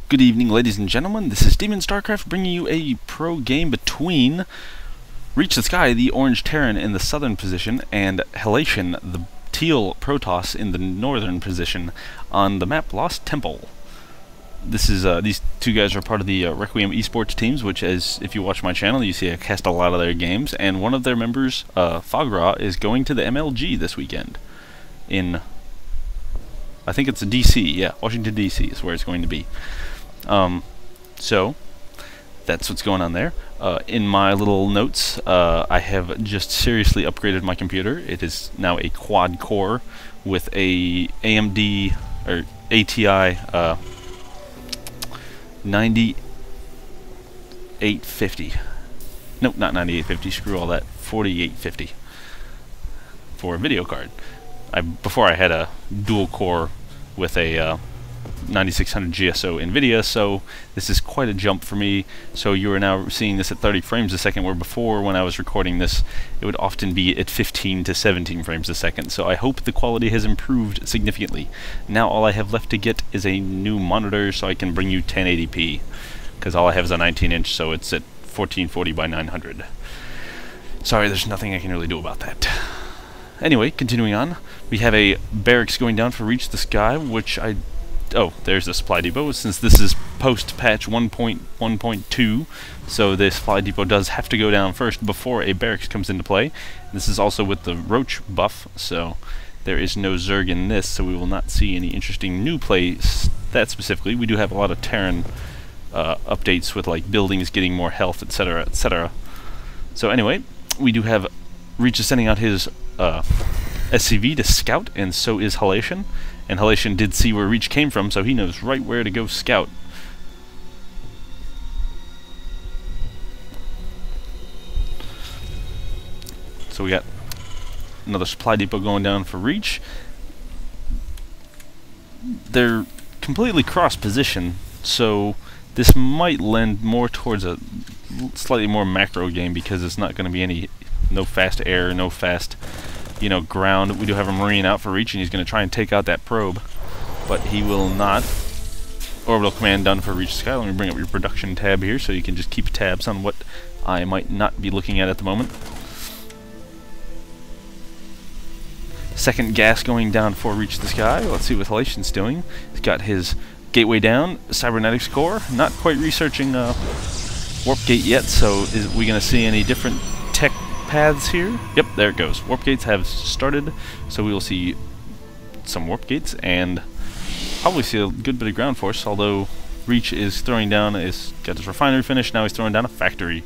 Good evening, ladies and gentlemen. This is DemonStarCraft bringing you a pro game between ReachTheSky, the orange Terran in the southern position, and Halation, the teal Protoss in the northern position on the map Lost Temple. This is these two guys are part of the Requiem E Sports teams, which, as if you watch my channel, you see I cast a lot of their games, and one of their members, Fograw, is going to the MLG this weekend in, I think it's DC, yeah, Washington DC is where it's going to be. So that's what's going on there. In my little notes, I have just seriously upgraded my computer. It is now a quad core with a AMD or ATI 9850. Nope, not 9850. Screw all that. 4850 for a video card. Before I had a dual core with a 9600 GSO NVIDIA, so this is quite a jump for me. So you are now seeing this at 30 frames a second, where before, when I was recording this, it would often be at 15 to 17 frames a second. So I hope the quality has improved significantly. Now all I have left to get is a new monitor so I can bring you 1080p, because all I have is a 19-inch, so it's at 1440 by 900. Sorry, there's nothing I can really do about that. Anyway, continuing on, we have a barracks going down for ReachTheSky, which oh, there's the supply depot, since this is post-patch 1.1.2, so the supply depot does have to go down first before a barracks comes into play. This is also with the Roach buff, so there is no Zerg in this, so we will not see any interesting new plays that specifically. We do have a lot of Terran updates with like buildings getting more health, etc., etc. So anyway, we do have Reach is sending out his SCV to scout, and so is Halation. And Halation did see where Reach came from, so he knows right where to go scout. So we got another supply depot going down for Reach. They're completely cross position, so this might lend more towards a slightly more macro game, because it's not going to be no fast air, no fast, ground. We do have a Marine out for Reach, and he's going to try and take out that probe, but he will not. Orbital command done for ReachTheSky. Let me bring up your production tab here so you can just keep tabs on what I might not be looking at the moment. Second gas going down for ReachTheSky. Let's see what Halation's doing. He's got his gateway down, cybernetics core. Not quite researching warp gate yet, so is we going to see any different tech paths here? Yep, there it goes. Warp gates have started, so we will see some warp gates and probably see a good bit of ground force, although Reach is throwing down, got his refinery finished, now he's throwing down a factory.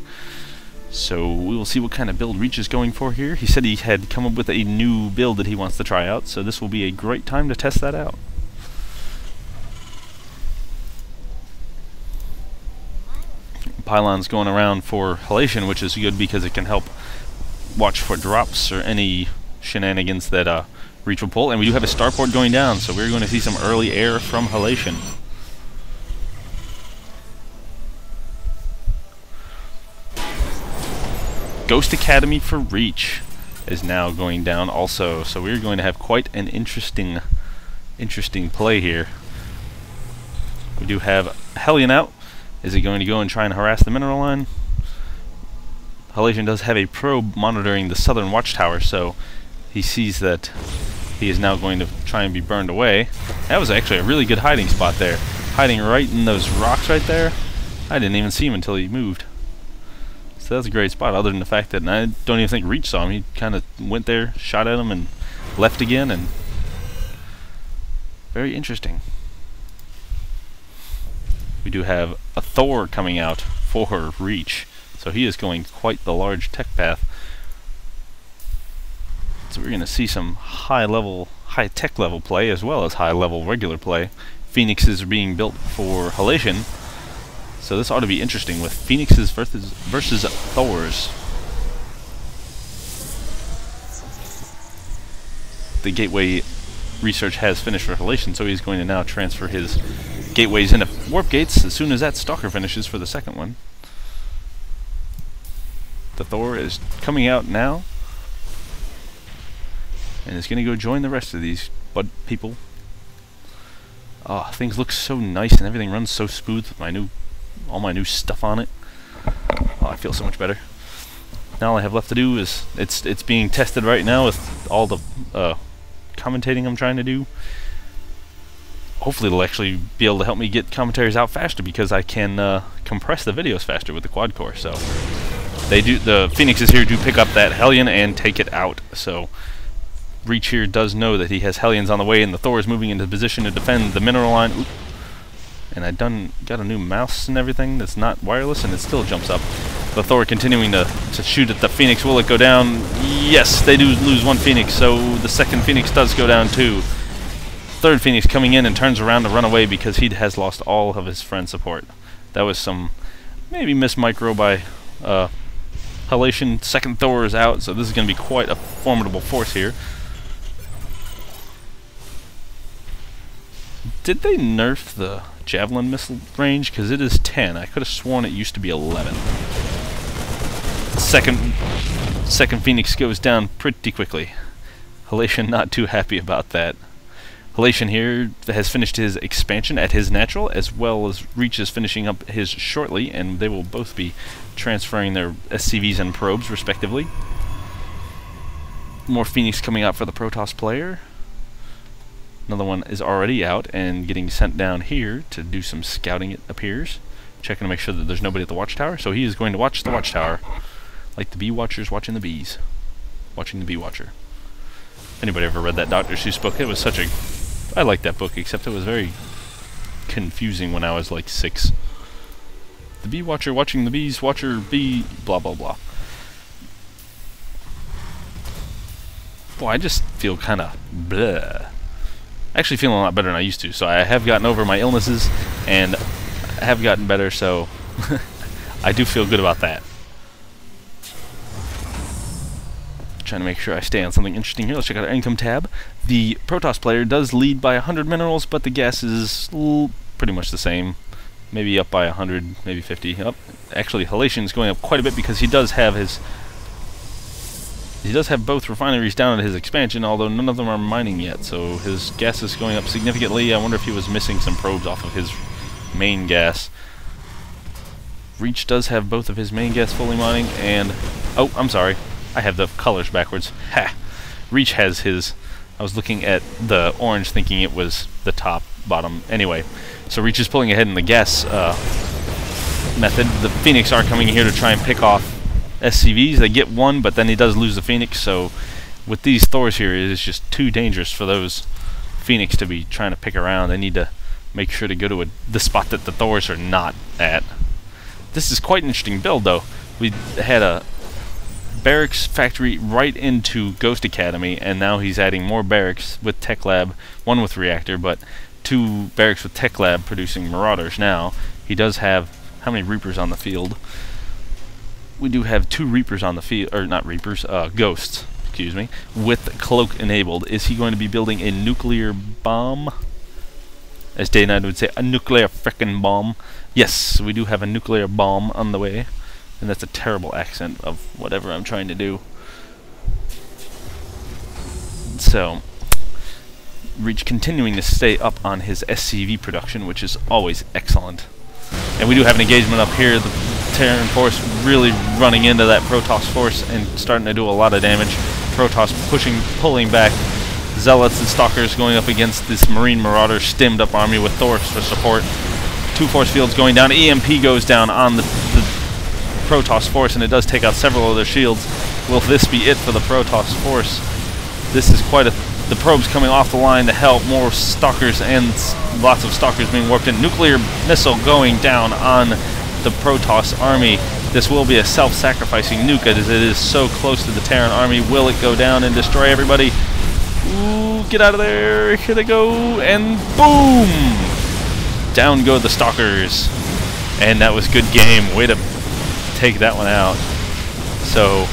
So we will see what kind of build Reach is going for here. He said he had come up with a new build that he wants to try out, so this will be a great time to test that out. Pylons going around for Halation, which is good because it can help watch for drops or any shenanigans that Reach will pull. And we do have a starport going down, so we're going to see some early air from Halation. Ghost Academy for Reach is now going down also, so we're going to have quite an interesting play here. We do have Hellion out. Is he going to go and try and harass the mineral line? Halation does have a probe monitoring the southern watchtower, so he sees that he is now going to try and be burned away. That was actually a really good hiding spot there. Hiding right in those rocks right there. I didn't even see him until he moved. So that's a great spot, other than the fact that I don't even think Reach saw him. He kind of went there, shot at him, and left again, and very interesting. We do have a Thor coming out for Reach, so he is going quite the large tech path. So we're going to see some high-tech level play, as well as high-level regular play. Phoenixes are being built for Halation, so this ought to be interesting with Phoenixes versus Thors. The gateway research has finished for Halation, so he's going to now transfer his gateways into warp gates as soon as that Stalker finishes for the second one. The Thor is coming out now, and is going to go join the rest of these people. Oh, things look so nice and everything runs so smooth with all my new stuff on it. Oh, I feel so much better. Now all I have left to do is it's being tested right now with all the commentating I'm trying to do. Hopefully it'll actually be able to help me get commentaries out faster, because I can compress the videos faster with the quad core. So the Phoenixes here do pick up that Hellion and take it out. So Reach here does know that he has Hellions on the way, and the Thor is moving into position to defend the mineral line. Oop. And I got a new mouse and everything that's not wireless, and it still jumps up. The Thor continuing to shoot at the Phoenix. Will it go down? Yes, they do lose one Phoenix, so the second Phoenix does go down too. Third Phoenix coming in and turns around to run away because he has lost all of his friend support. That was some maybe miss micro by Halation. Second Thor is out, so this is going to be quite a formidable force here. Did they nerf the javelin missile range? Because it is 10. I could have sworn it used to be 11. Second Phoenix goes down pretty quickly. Halation not too happy about that. Halation here has finished his expansion at his natural, as well as Reach is finishing up his shortly, and they will both be transferring their SCVs and probes, respectively. More Phoenix coming out for the Protoss player. Another one is already out and getting sent down here to do some scouting, it appears. Checking to make sure that there's nobody at the watchtower, so he is going to watch the watchtower. Like the bee watchers watching the bees. Watching the bee watcher. Anybody ever read that Dr. Seuss book? It was such a... I liked that book, except it was very confusing when I was like 6. The bee watcher watching the bees, watcher bee, blah blah blah. Boy, I just feel kind of bleh. Actually feeling a lot better than I used to, so I have gotten over my illnesses, and I have gotten better, so I do feel good about that. Trying to make sure I stay on something interesting here. Let's check out our income tab. The Protoss player does lead by 100 minerals, but the gas is pretty much the same. Maybe up by 100, maybe 50. Up. Actually, Halation is going up quite a bit because he does have both refineries down at his expansion, although none of them are mining yet, so his gas is going up significantly. I wonder if he was missing some probes off of his main gas. Reach does have both of his main gas fully mining, and... oh, I'm sorry. I have the colors backwards. Ha! Reach has his... I was looking at the orange thinking it was the top, bottom. Anyway, so Reach is pulling ahead in the gas method. The Phoenix are coming here to try and pick off SCVs. They get one, but then he does lose the Phoenix, so with these Thors here, it is just too dangerous for those Phoenix to be trying to pick around. They need to make sure to go to the spot that the Thors are not at. This is quite an interesting build, though. We had a barracks factory right into Ghost Academy, and now he's adding more barracks with Tech Lab, one with Reactor, but 2 barracks with Tech Lab producing Marauders now. He does have, how many Reapers on the field? We do have 2 Reapers on the field, or not Reapers, Ghosts, excuse me, with Cloak enabled. Is he going to be building a nuclear bomb? As Day Knight would say, a nuclear frickin' bomb. Yes, we do have a nuclear bomb on the way. And that's a terrible accent of whatever I'm trying to do. So, Reach continuing to stay up on his SCV production, which is always excellent. And we do have an engagement up here. The Terran force really running into that Protoss force and starting to do a lot of damage. Protoss pulling back. Zealots and Stalkers going up against this Marine Marauder stemmed up army with Thors for support. 2 force fields going down. EMP goes down on the Protoss force, and it does take out several of their shields. Will this be it for the Protoss force? This is quite a... the probes coming off the line to help. More Stalkers and lots of Stalkers being warped in. Nuclear missile going down on the Protoss army. This will be a self-sacrificing nuke as it is so close to the Terran army. Will it go down and destroy everybody? Ooh, get out of there. Here they go. And boom! Down go the Stalkers. And that was good game. Way to take that one out. So,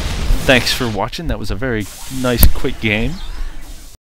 thanks for watching. That was a very nice, quick game.